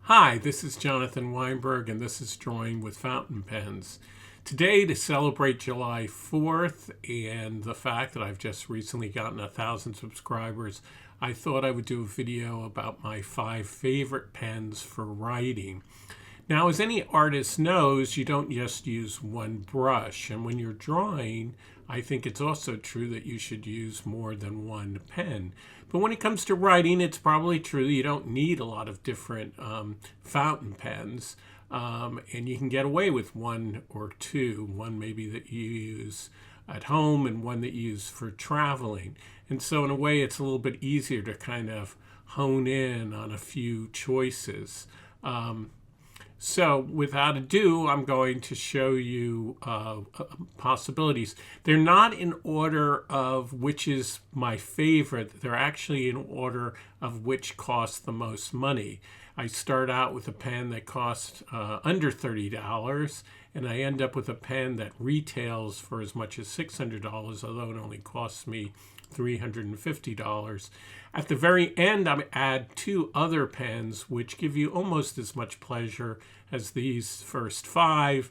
Hi, this is Jonathan Weinberg, and this is Drawing with Fountain Pens. Today, to celebrate July 4th and the fact that I've just recently gotten 1,000 subscribers, I thought I would do a video about my 5 favorite pens for writing. Now, as any artist knows, you don't just use one brush, and when you're drawing, I think it's also true that you should use more than one pen. But when it comes to writing, it's probably true that you don't need a lot of different fountain pens, and you can get away with one or two, one maybe that you use at home and one that you use for traveling. And so in a way, it's a little bit easier to kind of hone in on a few choices. So without ado, I'm going to show you possibilities. They're not in order of which is my favorite. They're actually in order of which costs the most money. I start out with a pen that costs under $30, and I end up with a pen that retails for as much as $600, although it only costs me $350. At the very end, I add 2 other pens which give you almost as much pleasure as these first 5,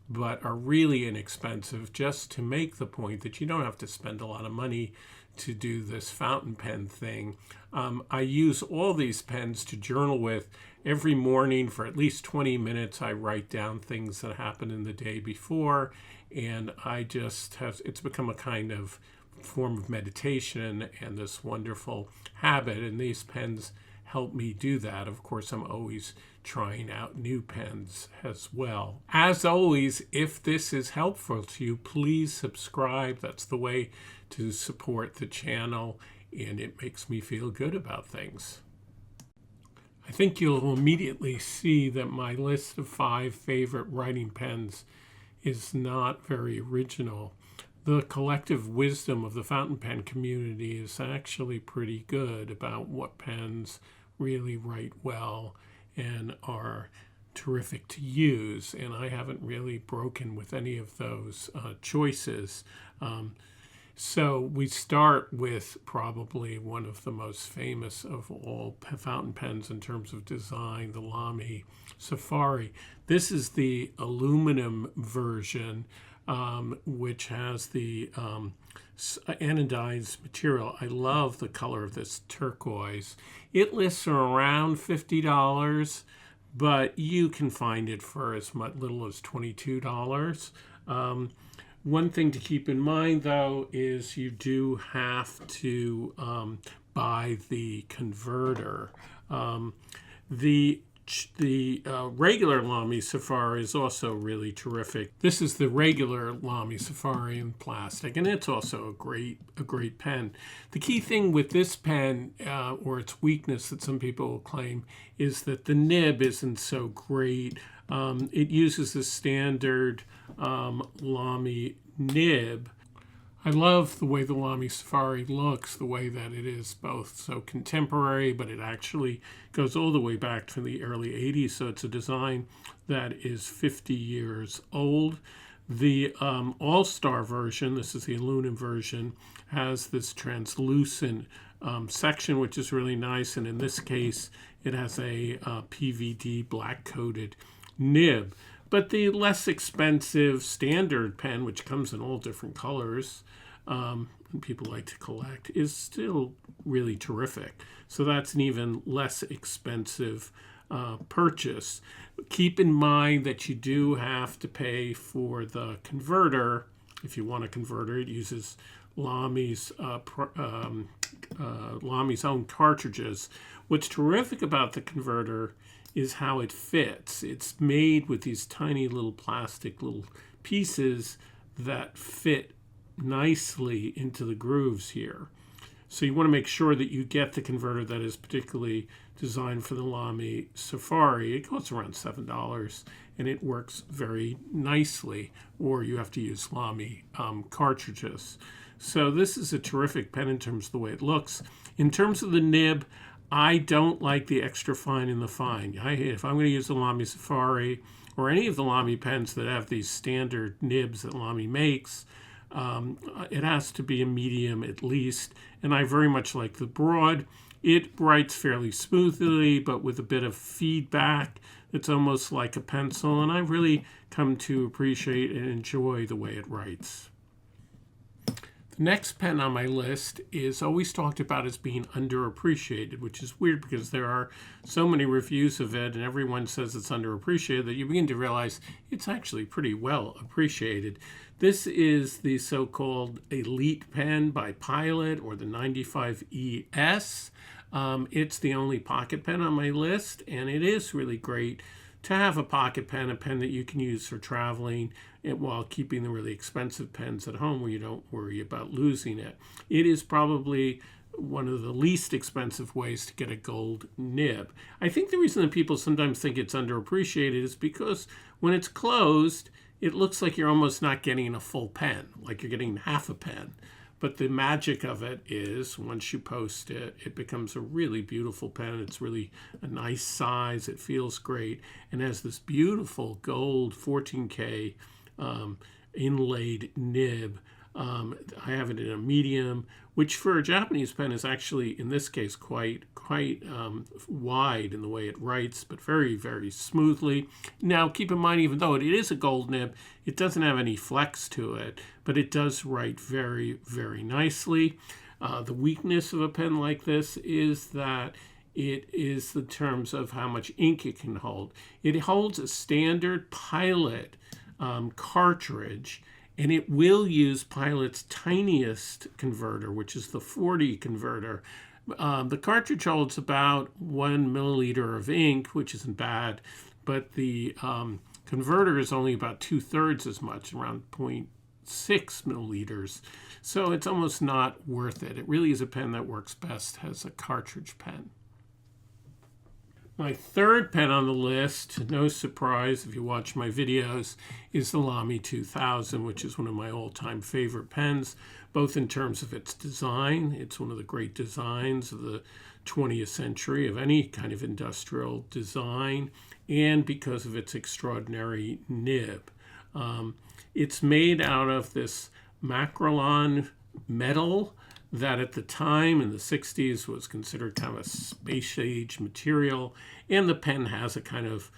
but are really inexpensive, just to make the point that you don't have to spend a lot of money to do this fountain pen thing. I use all these pens to journal with. Every morning for at least 20 minutes, I write down things that happened in the day before, and I just have, it's become a kind of form of meditation and this wonderful habit, and these pens help me do that. Of course, I'm always trying out new pens as well. As always, if this is helpful to you, please subscribe. That's the way to support the channel, and it makes me feel good about things. I think you'll immediately see that my list of 5 favorite writing pens is not very original. The collective wisdom of the fountain pen community is actually pretty good about what pens really write well and are terrific to use, and I haven't really broken with any of those choices. So we start with probably one of the most famous of all fountain pens in terms of design, the Lamy Safari. This is the aluminum version, which has the anodized material. I love the color of this turquoise. It lists for around $50, but you can find it for as little as $22. One thing to keep in mind, though, is you do have to buy the converter. The regular Lamy Safari is also really terrific. This is the regular Lamy Safari in plastic, and it's also a great pen. The key thing with this pen, or its weakness that some people will claim, is that the nib isn't so great. It uses the standard Lamy nib. I love the way the Lamy Safari looks, the way that it is both so contemporary, but it actually goes all the way back to the early 80s, so it's a design that is 50 years old. The All-Star version, this is the aluminum version, has this translucent section, which is really nice, and in this case, it has a PVD black-coated nib. But the less expensive standard pen, which comes in all different colors, and people like to collect, is still really terrific. So that's an even less expensive purchase. Keep in mind that you do have to pay for the converter. If you want a converter, it uses Lamy's own cartridges. What's terrific about the converter is how it fits. It's made with these tiny little plastic little pieces that fit nicely into the grooves here. So you want to make sure that you get the converter that is particularly designed for the Lamy Safari. It costs around $7, and it works very nicely, or you have to use Lamy cartridges. So this is a terrific pen in terms of the way it looks. In terms of the nib, I don't like the extra fine in the fine. If I'm going to use the Lamy Safari or any of the Lamy pens that have these standard nibs that Lamy makes, it has to be a medium at least. And I very much like the broad. It writes fairly smoothly, but with a bit of feedback. It's almost like a pencil, and I've really come to appreciate and enjoy the way it writes. The next pen on my list is always talked about as being underappreciated, which is weird because there are so many reviews of it and everyone says it's underappreciated that you begin to realize it's actually pretty well appreciated. This is the so-called Elite pen by Pilot, or the 95ES. It's the only pocket pen on my list, and it is really great to have a pocket pen, a pen that you can use for traveling while keeping the really expensive pens at home where you don't worry about losing it. It is probably one of the least expensive ways to get a gold nib. I think the reason that people sometimes think it's underappreciated is because when it's closed, it looks like you're almost not getting a full pen, like you're getting half a pen. But the magic of it is once you post it, it becomes a really beautiful pen. It's really a nice size. It feels great and has this beautiful gold 14K inlaid nib. I have it in a medium, which for a Japanese pen is actually, in this case, quite wide in the way it writes, but very, very smoothly. Now, keep in mind, even though it is a gold nib, it doesn't have any flex to it, but it does write very, very nicely. The weakness of a pen like this is that it is the terms of how much ink it can hold. It holds a standard Pilot cartridge, and it will use Pilot's tiniest converter, which is the 40 converter. The cartridge holds about 1 milliliter of ink, which isn't bad, but the converter is only about 2/3 as much, around 0.6 milliliters. So it's almost not worth it. It really is a pen that works best as a cartridge pen. My third pen on the list, no surprise if you watch my videos, is the Lamy 2000, which is one of my all-time favorite pens, both in terms of its design. It's one of the great designs of the 20th century, of any kind of industrial design, and because of its extraordinary nib. It's made out of this macrolon metal that at the time in the 60s was considered kind of a space age material, and the pen has a kind of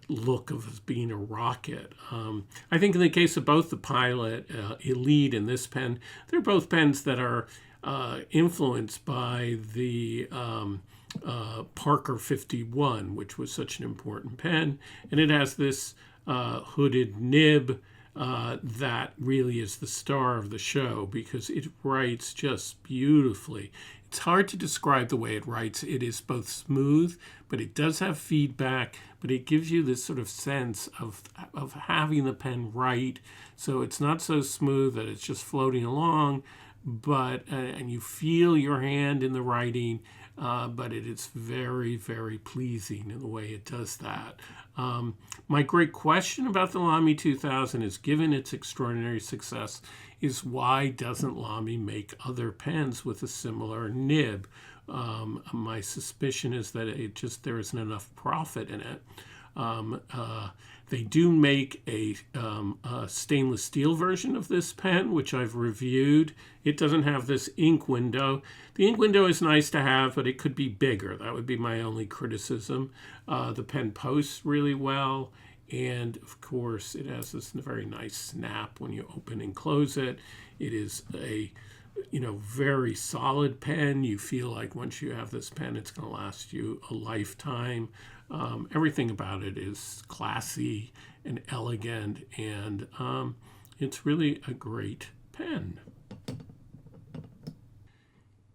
look of being a rocket. I think in the case of both the Pilot Elite and this pen, they're both pens that are influenced by the Parker 51, which was such an important pen, and it has this hooded nib that really is the star of the show because it writes just beautifully. It's hard to describe the way it writes. It is both smooth, but it does have feedback, but it gives you this sort of sense of having the pen write. So it's not so smooth that it's just floating along, but and you feel your hand in the writing, but it is very, very pleasing in the way it does that. My great question about the Lamy 2000 is, given its extraordinary success, is why doesn't Lamy make other pens with a similar nib? My suspicion is that there isn't enough profit in it. They do make a stainless steel version of this pen, which I've reviewed. It doesn't have this ink window. The ink window is nice to have, but it could be bigger. That would be my only criticism. The pen posts really well, and of course it has this very nice snap when you open and close it. It is a very solid pen. You feel like once you have this pen, it's going to last you a lifetime. Everything about it is classy and elegant, and it's really a great pen.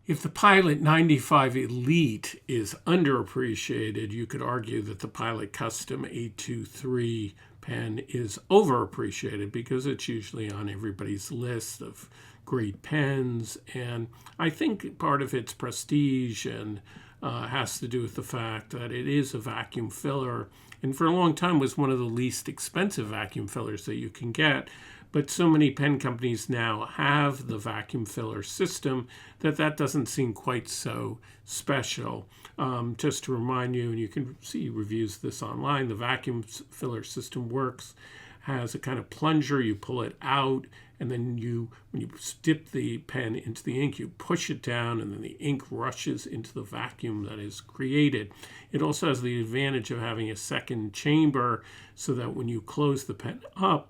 If the Pilot 95 Elite is underappreciated, you could argue that the Pilot Custom 823 pen is overappreciated because it's usually on everybody's list of great pens, and I think part of its prestige and has to do with the fact that it is a vacuum filler, and for a long time was one of the least expensive vacuum fillers that you can get. But so many pen companies now have the vacuum filler system that doesn't seem quite so special. Just to remind you, and you can see reviews of this online, the vacuum filler system works has a kind of plunger. You pull it out, and then when you dip the pen into the ink, you push it down, and then the ink rushes into the vacuum that is created. It also has the advantage of having a second chamber so that when you close the pen up,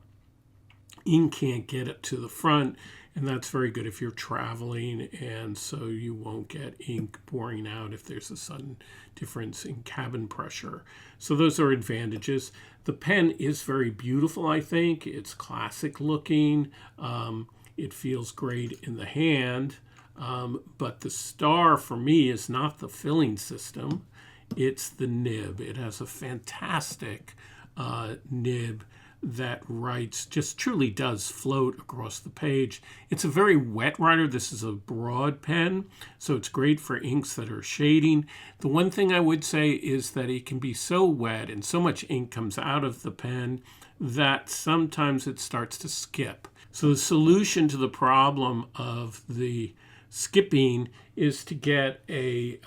ink can't get it to the front, and that's very good if you're traveling, and so you won't get ink pouring out if there's a sudden difference in cabin pressure. So those are advantages. The pen is very beautiful, I think. It's classic looking. It feels great in the hand, but the star for me is not the filling system. It's the nib. It has a fantastic nib that writes, just truly does float across the page. It's a very wet writer. This is a broad pen, so it's great for inks that are shading. The one thing I would say is that it can be so wet and so much ink comes out of the pen that sometimes it starts to skip. So the solution to the problem of the skipping is to get a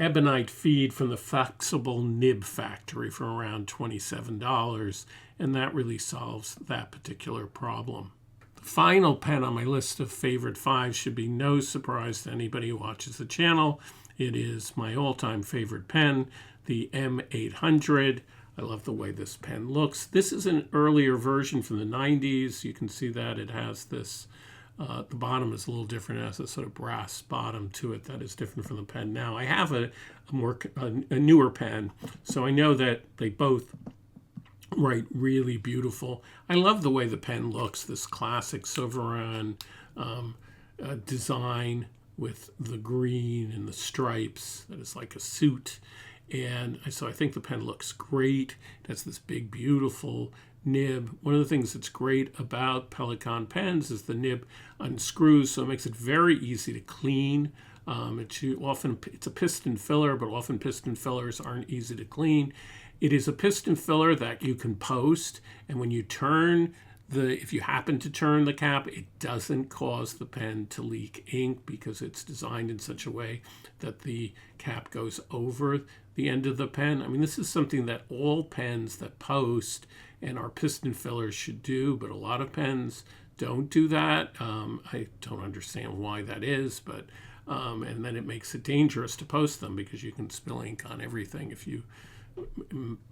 ebonite feed from the flexible nib factory for around $27, and that really solves that particular problem. The final pen on my list of favorite 5 should be no surprise to anybody who watches the channel. It is my all-time favorite pen, the M800. I love the way this pen looks. This is an earlier version from the 90s. You can see that it has this the bottom is a little different. It has a sort of brass bottom to it that is different from the pen now. I have a newer pen, so I know that they both write really beautiful. I love the way the pen looks, this classic Sovereign design with the green and the stripes that is like a suit. And so I think the pen looks great. It has this big, beautiful nib. One of the things that's great about Pelikan pens is the nib unscrews, so it makes it very easy to clean. It's a piston filler, but often piston fillers aren't easy to clean. It is a piston filler that you can post, and when you turn if you happen to turn the cap, it doesn't cause the pen to leak ink because it's designed in such a way that the cap goes over the end of the pen. I mean, this is something that all pens that post and are piston fillers should do, but a lot of pens don't do that. I don't understand why that is, but and then it makes it dangerous to post them because you can spill ink on everything if you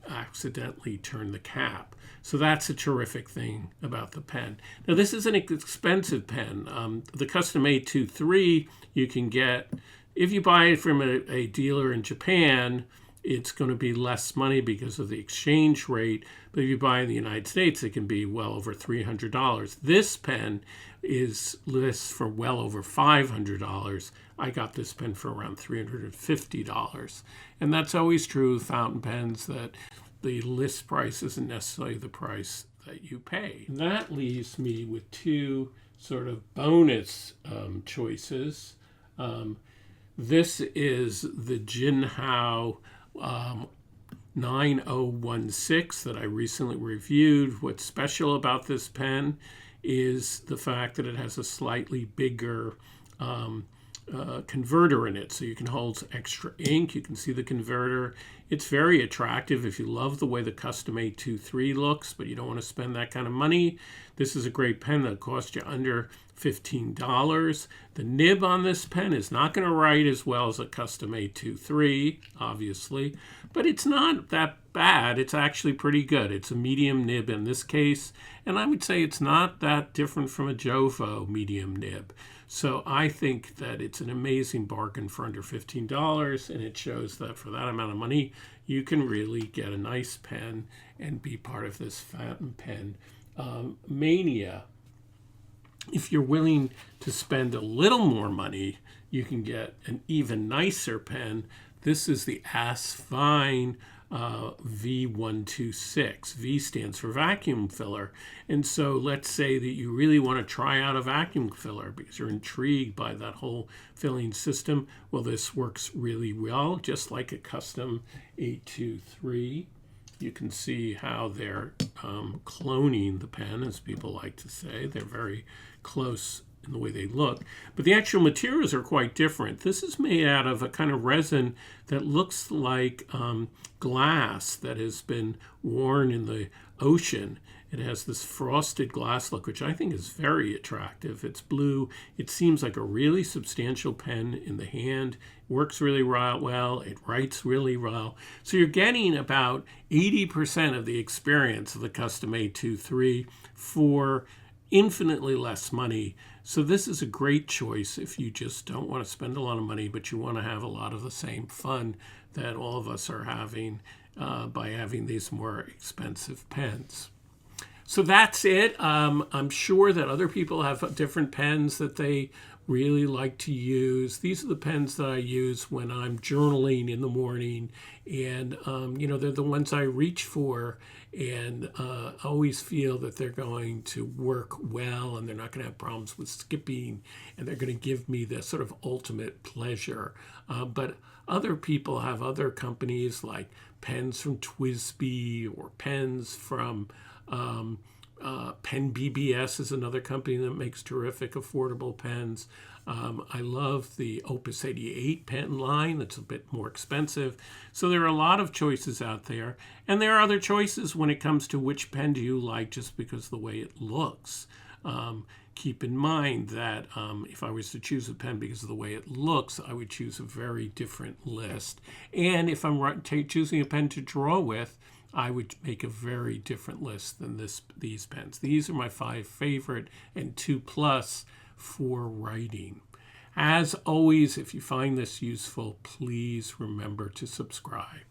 accidentally turn the cap. So that's a terrific thing about the pen. Now, this is an expensive pen. The Custom A23 you can get, if you buy it from a dealer in Japan, it's going to be less money because of the exchange rate. But if you buy in the United States, it can be well over $300. This pen lists for well over $500. I got this pen for around $350. And that's always true with fountain pens, that the list price isn't necessarily the price that you pay. And that leaves me with 2 sort of bonus choices. This is the Jinhao 9016 that I recently reviewed. What's special about this pen is the fact that it has a slightly bigger converter in it, so you can hold extra ink. You can see the converter. It's very attractive if you love the way the Custom A23 looks, but you don't want to spend that kind of money. This is a great pen that costs you under $15. The nib on this pen is not going to write as well as a Custom A23, obviously, but it's not that bad. It's actually pretty good. It's a medium nib in this case, and I would say it's not that different from a Jovo medium nib. So I think that it's an amazing bargain for under $15, and it shows that for that amount of money, you can really get a nice pen and be part of this fountain pen mania. If you're willing to spend a little more money, you can get an even nicer pen. This is the Asvine V126. V stands for vacuum filler. And so let's say that you really want to try out a vacuum filler because you're intrigued by that whole filling system. Well, this works really well, just like a Custom A23. You can see how they're cloning the pen, as people like to say. They're very close in the way they look. But the actual materials are quite different. This is made out of a kind of resin that looks like glass that has been worn in the ocean. It has this frosted glass look, which I think is very attractive. It's blue. It seems like a really substantial pen in the hand. It works really well. It writes really well. So you're getting about 80% of the experience of the Custom A2 III for infinitely less money. So this is a great choice if you just don't want to spend a lot of money, but you want to have a lot of the same fun that all of us are having by having these more expensive pens. So that's it. I'm sure that other people have different pens that they really like to use. These are the pens that I use when I'm journaling in the morning, and they're the ones I reach for, and always feel that they're going to work well, and they're not going to have problems with skipping, and they're going to give me the sort of ultimate pleasure. But other people have other companies like pens from TWSBI or pens from Pen BBS is another company that makes terrific affordable pens. I love the Opus 88 pen line. That's a bit more expensive. So there are a lot of choices out there. And there are other choices when it comes to which pen do you like just because of the way it looks. Keep in mind that if I was to choose a pen because of the way it looks, I would choose a very different list. And if I'm choosing a pen to draw with, I would make a very different list than these pens. These are my 5 favorite and 2+ for writing. As always, if you find this useful, please remember to subscribe.